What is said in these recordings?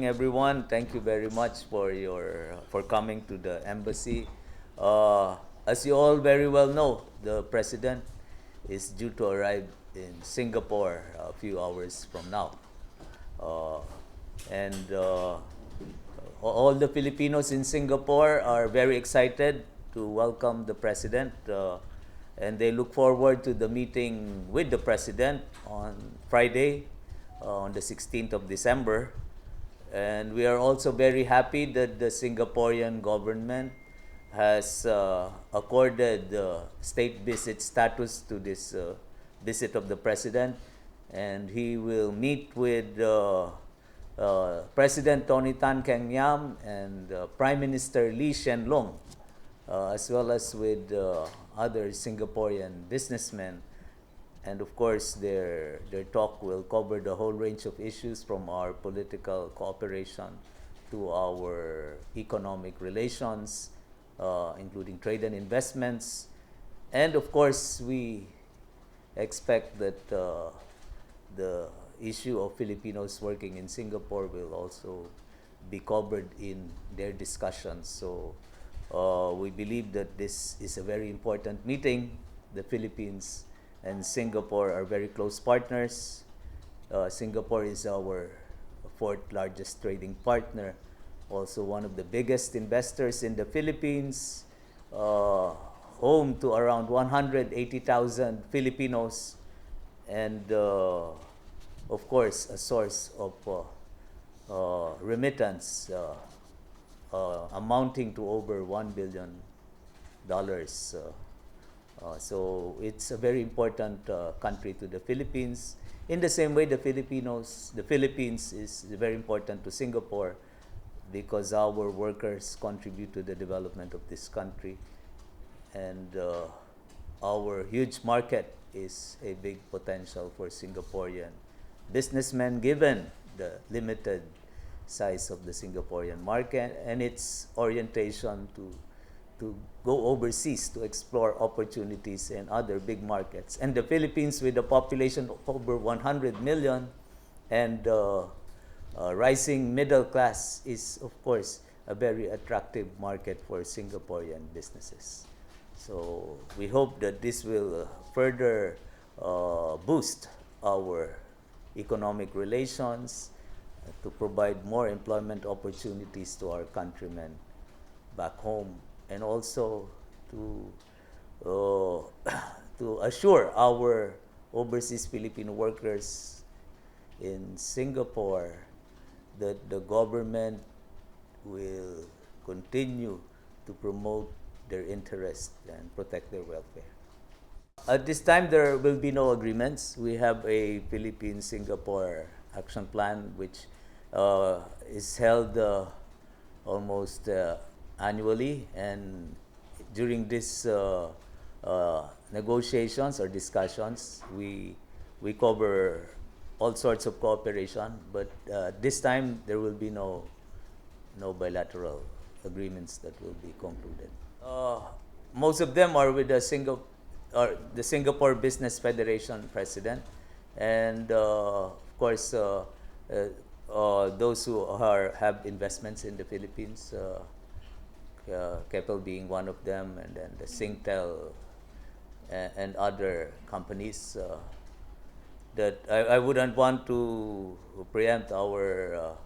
everyone. Thank you very much for coming to the embassy. As you all very well know, the president is due to arrive in Singapore a few hours from now, uh, and all the Filipinos in Singapore are very excited to welcome the president, and they look forward to the meeting with the president on Friday, on the 16th of December. And we are also very happy that the Singaporean government has accorded state visit status to this visit of the president, and he will meet with President Tony Tan Keng Yam and Prime Minister Lee Hsien Loong, as well as with other Singaporean businessmen. And of course, their talk will cover the whole range of issues, from our political cooperation to our economic relations, including trade and investments. And of course, we expect that the issue of Filipinos working in Singapore will also be covered in their discussions. So we believe that this is a very important meeting. The Philippines and Singapore are very close partners. Singapore is our fourth largest trading partner, also one of the biggest investors in the Philippines, home to around 180,000 Filipinos, and of course, a source of remittance amounting to over $1 billion. So it's a very important country to the Philippines. In the same way, the Philippines is very important to Singapore, because our workers contribute to the development of this country, and our huge market is a big potential for Singaporean businessmen, given the limited size of the Singaporean market and its orientation to go overseas to explore opportunities in other big markets. And the Philippines, with a population of over 100 million and rising middle class, is of course a very attractive market for Singaporean businesses. So we hope that this will further boost our economic relations, to provide more employment opportunities to our countrymen back home, and also to assure our overseas Filipino workers in Singapore that the government will continue to promote their interests and protect their welfare. At this time, there will be no agreements. We have a Philippine-Singapore action plan, which is held almost annually, and during these negotiations or discussions, we cover all sorts of cooperation. But this time, there will be no bilateral agreements that will be concluded. Most of them are with the Singapore Business Federation president, and of course, those who have investments in the Philippines, Keppel being one of them, and then the Singtel and other companies. That I wouldn't want to preempt our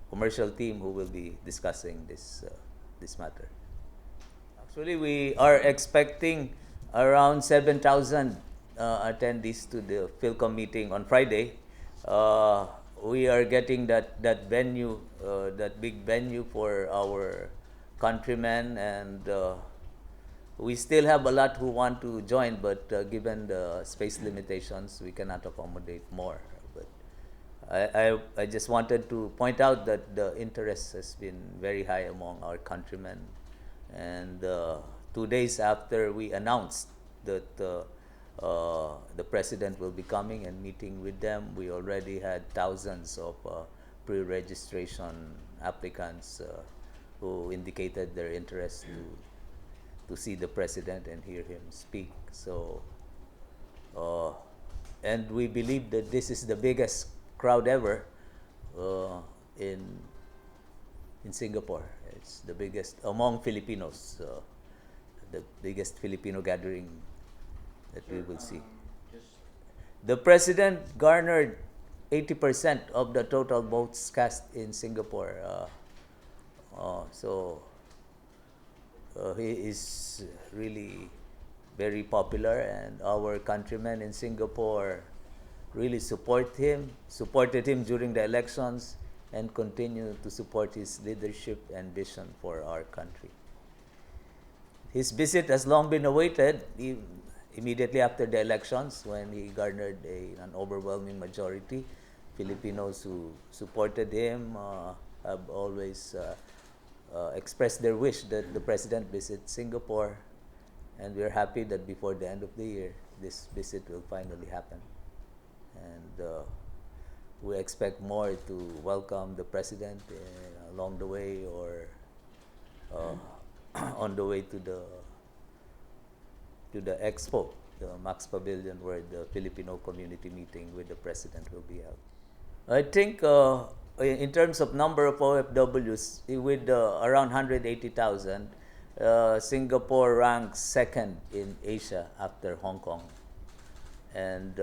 commercial team, who will be discussing this matter. Actually, we are expecting around 7,000 attendees to the PhilCom meeting on Friday. We are getting that venue, that big venue for our countrymen, and we still have a lot who want to join, but given the space limitations, we cannot accommodate more. But I just wanted to point out that the interest has been very high among our countrymen, and 2 days after we announced that the president will be coming and meeting with them, we already had thousands of pre-registration applicants who indicated their interest to see the president and hear him speak. So, and we believe that this is the biggest crowd ever in in Singapore. It's the biggest among Filipinos, the biggest Filipino gathering that we will see. The president garnered 80% of the total votes cast in Singapore. So he is really very popular, and our countrymen in Singapore really supported him during the elections, and continue to support his leadership and vision for our country. His visit has long been awaited, immediately after the elections, when he garnered an overwhelming majority. Filipinos who supported him have always expressed their wish that the president visit Singapore, and we're happy that before the end of the year, this visit will finally happen. And we expect more to welcome the president along the way, or on the way to the expo, the Max Pavilion, where the Filipino community meeting with the president will be held. I think in terms of number of OFWs, with around 180,000, Singapore ranks second in Asia after Hong Kong, and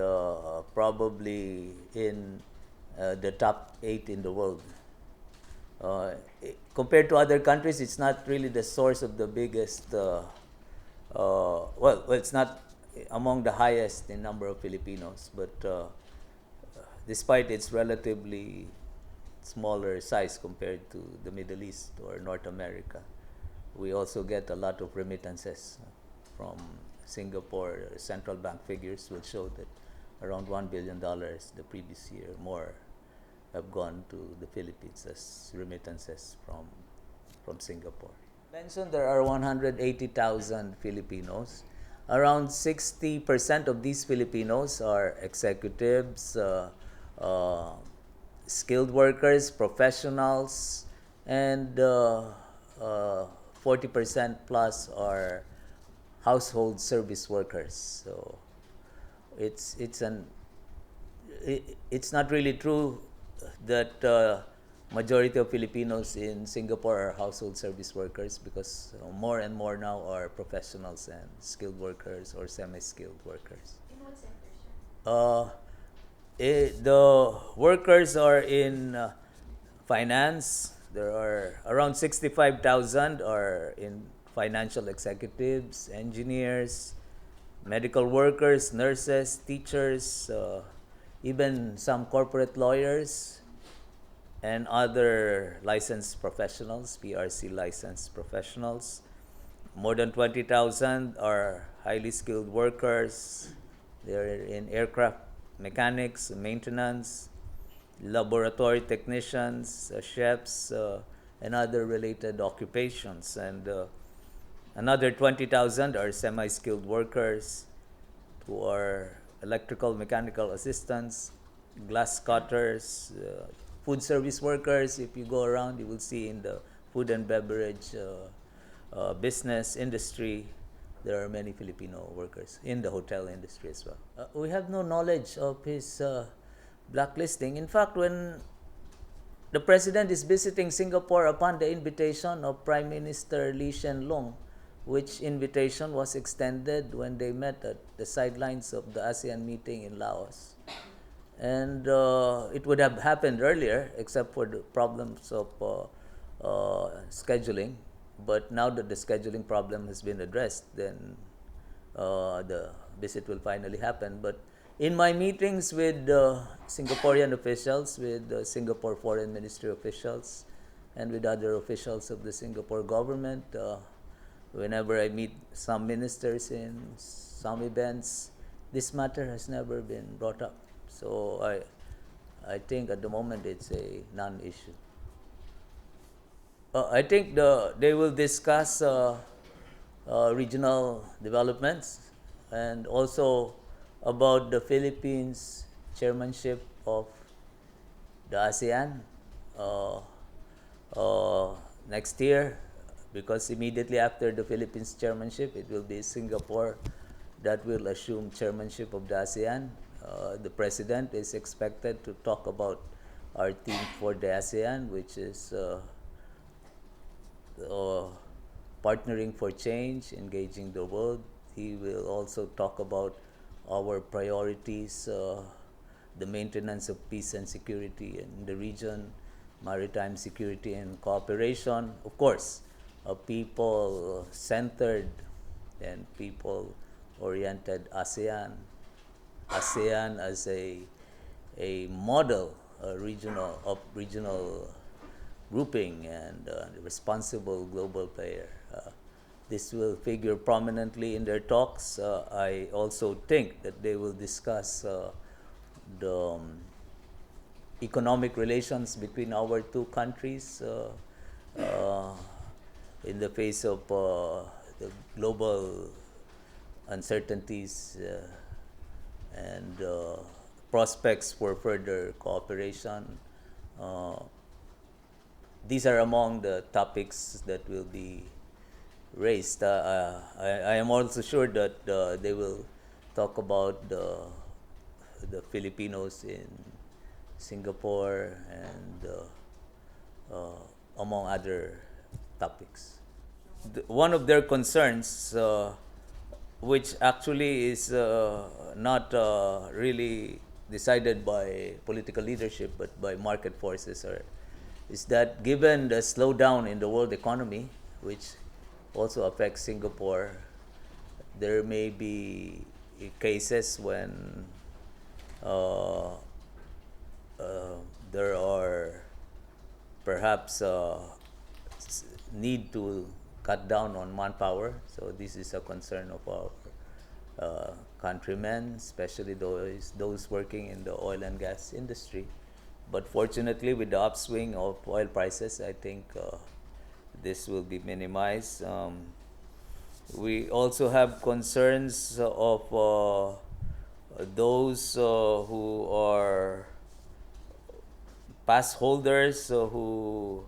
probably in the top 8 in the world. Compared to other countries, it's not really the source of the biggest, well, it's not among the highest in number of Filipinos, but despite its relatively smaller size compared to the Middle East or North America, we also get a lot of remittances from Singapore. Central bank figures will show that around $1 billion the previous year more have gone to the Philippines as remittances from Singapore. Mentioned there are 180,000 Filipinos. Around 60% of these Filipinos are executives, skilled workers, professionals, and 40% plus are household service workers. So it's not really true that majority of Filipinos in Singapore are household service workers, because more and more now are professionals and skilled workers or semi-skilled workers. In what sector, sir? The workers are in finance. There are around 65,000 are in financial executives, engineers, medical workers, nurses, teachers, even some corporate lawyers, and other licensed professionals, PRC licensed professionals. More than 20,000 are highly skilled workers. They're in aircraft mechanics, maintenance, laboratory technicians, chefs, and other related occupations. And another 20,000 are semi-skilled workers, who are electrical mechanical assistants, glass cutters, food service workers. If you go around, you will see in the food and beverage business industry, there are many Filipino workers, in the hotel industry as well. We have no knowledge of his blacklisting. In fact, when the president is visiting Singapore upon the invitation of Prime Minister Lee Hsien Loong, which invitation was extended when they met at the sidelines of the ASEAN meeting in Laos. And it would have happened earlier, except for the problems of scheduling. But now that the scheduling problem has been addressed, then the visit will finally happen. But in my meetings with Singaporean officials, with Singapore Foreign Ministry officials, and with other officials of the Singapore government, whenever I meet some ministers in some events, this matter has never been brought up. So I think at the moment it's a non-issue. I think they will discuss regional developments, and also about the Philippines' chairmanship of the ASEAN next year, because immediately after the Philippines chairmanship, it will be Singapore that will assume chairmanship of the ASEAN. The president is expected to talk about our theme for the ASEAN, which is uh, partnering for change, engaging the world. He will also talk about our priorities, the maintenance of peace and security in the region, maritime security and cooperation. Of course, a people centered and people oriented ASEAN as a model, regional grouping and responsible global player. This will figure prominently in their talks. I also think that they will discuss the economic relations between our two countries uh, in the face of the global uncertainties and prospects for further cooperation. Uh, these are among the topics that will be raised. I am also sure that they will talk about the Filipinos in Singapore and among other topics. One of their concerns, which actually is not really decided by political leadership but by market forces, is that given the slowdown in the world economy, which also affects Singapore, there may be cases when uh, there are perhaps need to cut down on manpower. So this is a concern of our countrymen, especially those working in the oil and gas industry. But fortunately, with the upswing of oil prices, I think this will be minimized. We also have concerns of those who are pass holders who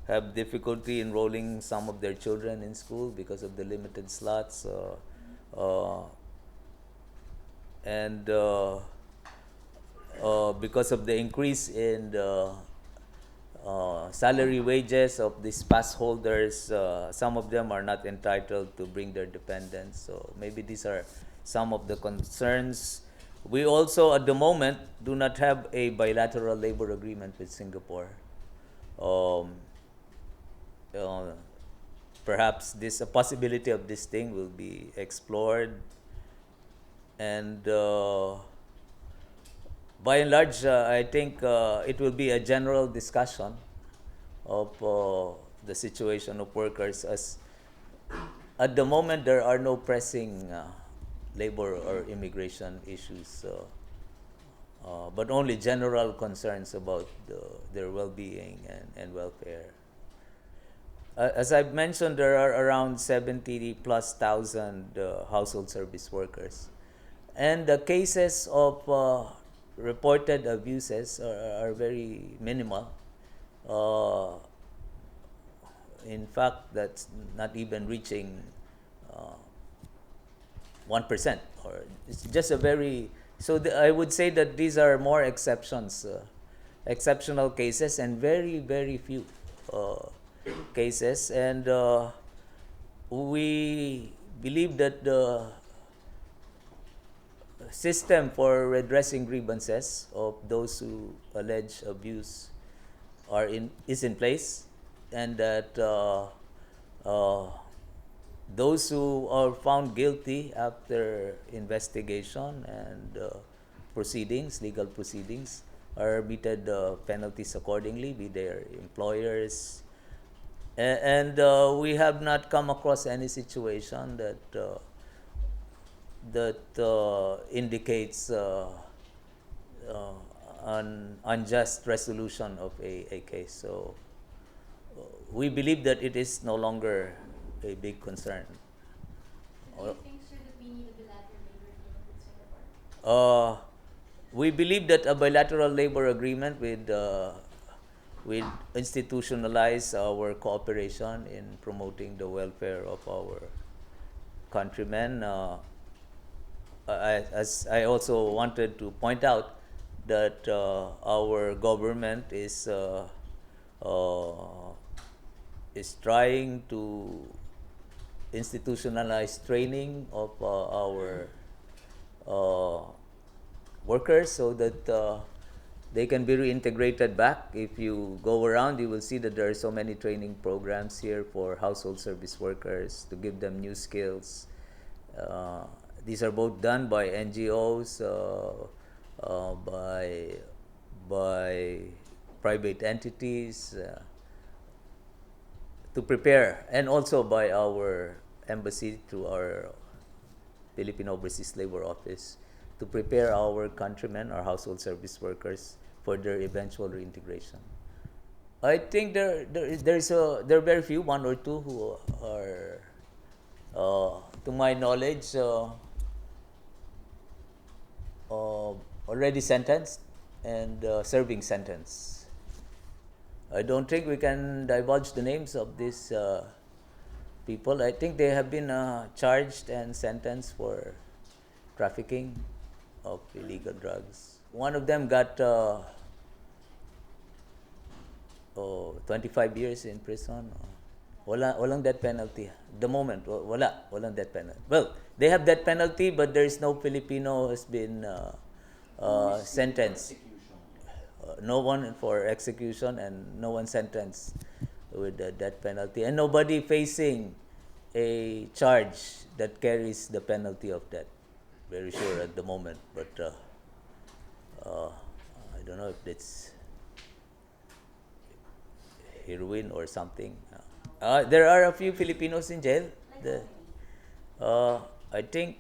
have difficulty enrolling some of their children in school because of the limited slots, uh, and because of the increase in the salary wages of these pass holders, some of them are not entitled to bring their dependents. So maybe these are some of the concerns. We also, at the moment, do not have a bilateral labor agreement with Singapore. Um, uh, Perhaps this a possibility of this thing will be explored, and by and large, I think it will be a general discussion of the situation of workers, as at the moment there are no pressing labor or immigration issues, but only general concerns about their well-being and welfare. As I've mentioned, there are around 70 plus thousand household service workers. And the cases of reported abuses are very minimal. Uh, in fact, that's not even reaching 1%, or it's just a very, so I would say that these are more exceptions, exceptional cases, and very, very few cases. And we believe that the system for redressing grievances of those who allege abuse is in place, and that those who are found guilty after investigation and legal proceedings, are meted penalties accordingly with their employers. And we have not come across any situation that indicates an unjust resolution of a case. So we believe that it is no longer a big concern. Do you think, sir, that we need a bilateral labor agreement with Singapore? We believe that a bilateral labor agreement with institutionalize our cooperation in promoting the welfare of our countrymen. As I also wanted to point out that our government is is trying to institutionalize training of our uh, workers so that they can be reintegrated back. If you go around, you will see that there are so many training programs here for household service workers to give them new skills. These are both done by NGOs, by private entities, to prepare, and also by our embassy through our Philippine Overseas Labor Office, to prepare our countrymen, our household service workers, for their eventual reintegration. I think there are very few, one or two, who are, to my knowledge, already sentenced and serving sentence. I don't think we can divulge the names of these people. I think they have been charged and sentenced for trafficking of illegal drugs. One of them got 25 years in prison. Walang death penalty. The moment, walang death penalty. Well, they have death penalty, but there is no Filipino has been sentenced. No one for execution, and no one sentenced with the death penalty, and nobody facing a charge that carries the penalty of death. Very sure at the moment, but I don't know if it's heroin or something. There are a few Filipinos in jail. I think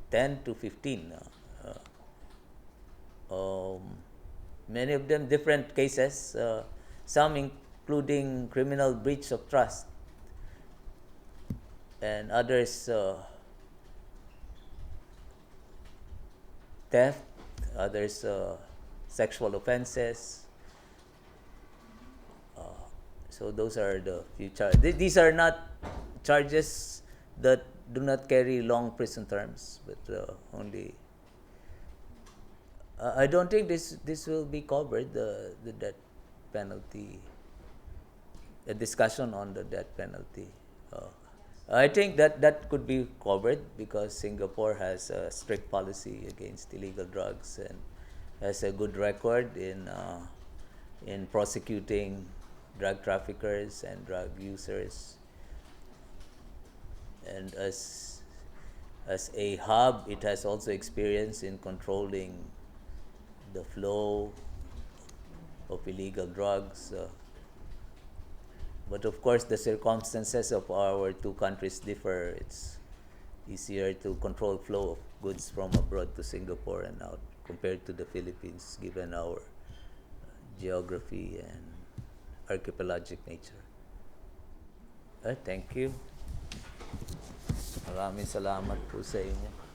10 to 15. Many of them different cases, some including criminal breach of trust, and others theft, others sexual offenses. So those are the few charges. These are not charges that do not carry long prison terms, but only. I don't think this will be covered, the death penalty, a discussion on the death penalty. I think that could be covered because Singapore has a strict policy against illegal drugs and has a good record in prosecuting drug traffickers and drug users. And as a hub, it has also experience in controlling the flow of illegal drugs. But of course, the circumstances of our two countries differ. It's easier to control flow of goods from abroad to Singapore and out compared to the Philippines, given our geography and archipelagic nature. Thank you. Maraming salamat po sa inyo.